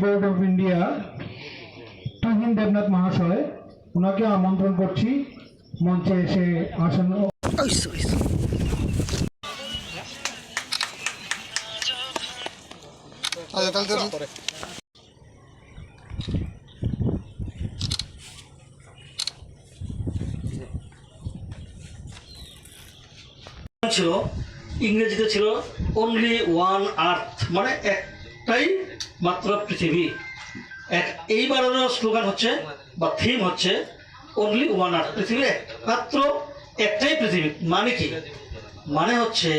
Board of India Tuhin Debnath মহাশয়, ওনাকে আমন্ত্রণ করছি মঞ্চে এসে আসন। ছিল ইংরেজিতে ছিল অনলি ওয়ান আর্থ, মানে একটাই মাত্র পৃথিবী। এইবারের স্লোগান হচ্ছে বা থিম হচ্ছে অনলি ওয়ান আর্থ, পৃথিবী মাত্র একটাই পৃথিবী। মানে কি? মানে হচ্ছে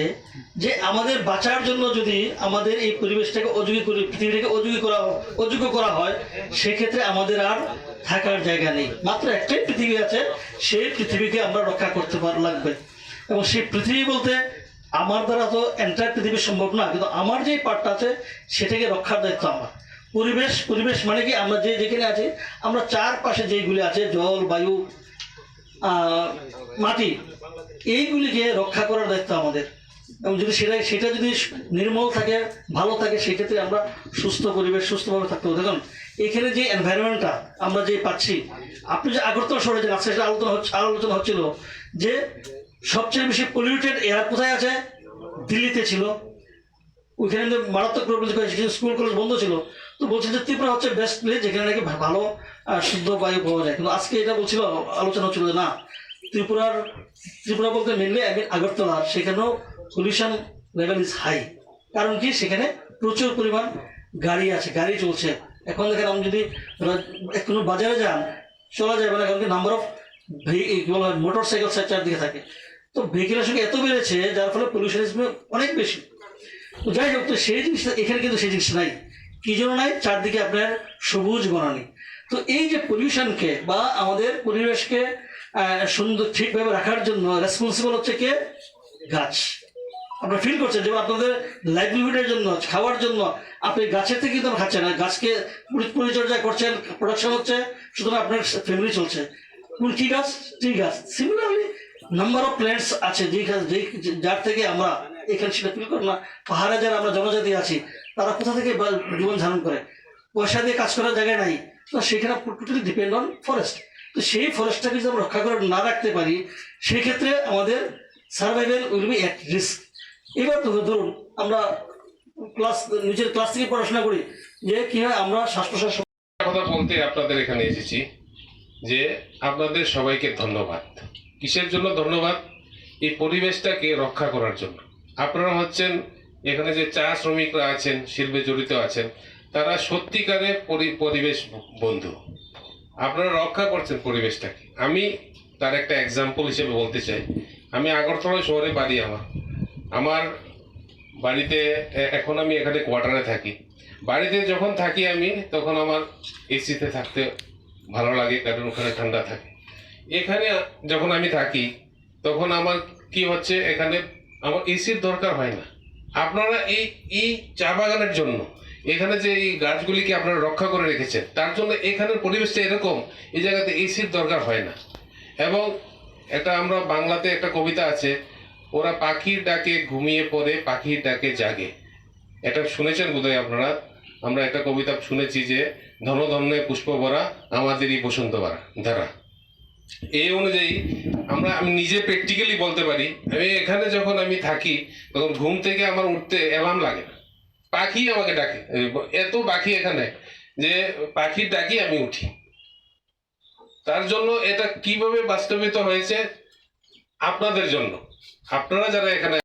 যে আমাদের বাঁচার জন্য যদি আমাদের এই পরিবেশটাকে অযোগ্য করে, পৃথিবীটাকে অযোগ্য করা হয়, সেক্ষেত্রে আমাদের আর থাকার জায়গা নেই। মাত্র একটাই পৃথিবী আছে, সেই পৃথিবীকে আমরা রক্ষা করতে লাগবে। এবং সেই পৃথিবী বলতে আমার দ্বারা তো এন্টায়ার পৃথিবী সম্ভব না, কিন্তু আমার যে পার্টটা আছে সেটাকে রক্ষার দায়িত্ব আমার। পরিবেশ মানে কি, আমরা যেখানে আছি, আমরা চারপাশে যেইগুলি আছে, জল, বায়ু, মাটি, এইগুলিকে রক্ষা করার দায়িত্ব আমাদের। এবং যদি সেটা যদি নির্মল থাকে, ভালো থাকে, সেক্ষেত্রে আমরা সুস্থ পরিবেশ, সুস্থভাবে থাকতে হবে। দেখুন এখানে যে এনভায়রনমেন্টটা আমরা যে পাচ্ছি, আপনি যে আগরতলা শহরে যে আজকে আলোচনা হচ্ছিল যে সবচেয়ে বেশি পলিউটেড এয়ার কোথায় আছে, দিল্লিতে ছিল। ওইখানে মারাত্মক প্রবলেম, স্কুল কলেজ বন্ধ ছিল। তো বলছে যে ত্রিপুরা হচ্ছে বেস্ট প্লেস যেখানে নাকি ভালো শুদ্ধ বায়ু পাওয়া যায়। কিন্তু আজকে এটা বলছিল, আলোচনা হচ্ছিল যে না, ত্রিপুরা বলতে মেনলি আগরতলা, সেখানেও পলিউশন লেভেল ইজ হাই। কারণ কি, সেখানে প্রচুর পরিমাণ গাড়ি আছে, গাড়ি চলছে। এখন দেখেন আপনি যদি কোনো বাজারে যান, চলা যাবে না, কারণ কি নাম্বার অফ মোটর সাইকেল চারদিকে থাকে। তো ভেহিকেলের সঙ্গে এত বেড়েছে, যার ফলে পলিউশন অনেক বেশি। তো যাই হোক, তো সেই জিনিসটা এখানে কিন্তু সেই জিনিসটা নাই। কি জন্য নাই? চারদিকে আপনার সবুজ বনানী। তো এই যে পলিউশনকে বা আমাদের পরিবেশকে সুন্দর ঠিকভাবে রাখার জন্য রেসপন্সিবল হচ্ছে কে? গাছ। আপনারা ফিল করছেন যেমন আপনাদের লাইভলিহুডের জন্য, খাওয়ার জন্য আপনি গাছের থেকে কিন্তু খাচ্ছেন না, গাছকে পরিচর্যা করছেন, প্রোডাকশন হচ্ছে, সুতরাং আপনার ফ্যামিলি চলছে। কি গাছ? ট্রি গাছ। সিমিলারলি নাম্বার অফ প্ল্যান্টস আছে যার থেকে আমরা এখানে সেটা ফিল করি না। পাহাড়ে যারা আমরা জনজাতি আছি, তারা কোথা থেকে জীবন ধারণ করে? পয়সা দিয়ে কাজ করার জায়গায় নাই, তো সেখানে টোটালি ডিপেন্ড অন ফরেস্ট। তো সেই ফরেস্টটাকে যদি আমরা রক্ষা করে না রাখতে পারি, সেই ক্ষেত্রে আমাদের survival will be at risk. এবার তো ধরুন আমরা নিজের ক্লাস থেকে পড়াশোনা করি যে কি হয়, আমরা শ্বাস প্রশ্বাস কথা বলতে আপনাদের এখানে এসেছি যে আপনাদের সবাইকে ধন্যবাদ। কিসের জন্য ধন্যবাদ? এই পরিবেশটাকে রক্ষা করার জন্য। আপনারা হচ্ছেন এখানে যে চা শ্রমিকরা আছেন, শিল্পে জড়িত আছেন, তারা সত্যিকারের পরিবেশ বন্ধু। আপনারা রক্ষা করছেন পরিবেশটাকে। আমি তার একটা এক্সাম্পল হিসেবে বলতে চাই। আমি আগরতলা শহরে বাড়ি। আমার বাড়িতে এখন আমি এখানে কোয়ার্টারে থাকি। বাড়িতে যখন থাকি আমি, তখন আমার এসিতে থাকতে ভালো লাগে, কারণ ওখানে ঠান্ডা থাকে। এখানে যখন আমি থাকি, তখন আমার কি হচ্ছে, এখানে আমার এসির দরকার হয় না। আপনারা এই চা বাগানের জন্য এখানে যে এই গাছগুলিকে আপনারা রক্ষা করে রেখেছেন, তার জন্য এখানের পরিবেশটা এরকম, এই জায়গাতে এসির দরকার হয় না। এবং আমরা বাংলাতে একটা কবিতা আছে, ওরা পাখির ডাকে ঘুমিয়ে পড়ে, পাখির ডাকে জাগে। এটা শুনেছেন বোধহয় আপনারা। আমরা একটা কবিতা শুনেছি যে ধনধন্যে পুষ্প ভরা আমাদেরই বসন্ত ধারা। এই অনুযায়ী আমি নিজে প্র্যাকটিক্যালি বলতে পারি, আমি এখানে যখন আমি থাকি, তখন ঘুম থেকে আমার উঠতে অ্যালার্ম লাগে না, পাখি আমাকে ডাকে। এত পাখি এখানে যে পাখির ডাকি আমি উঠি। তার জন্য এটা কিভাবে বাস্তবিত হয়েছে? আপনাদের জন্য। আপনারা যারা এখানে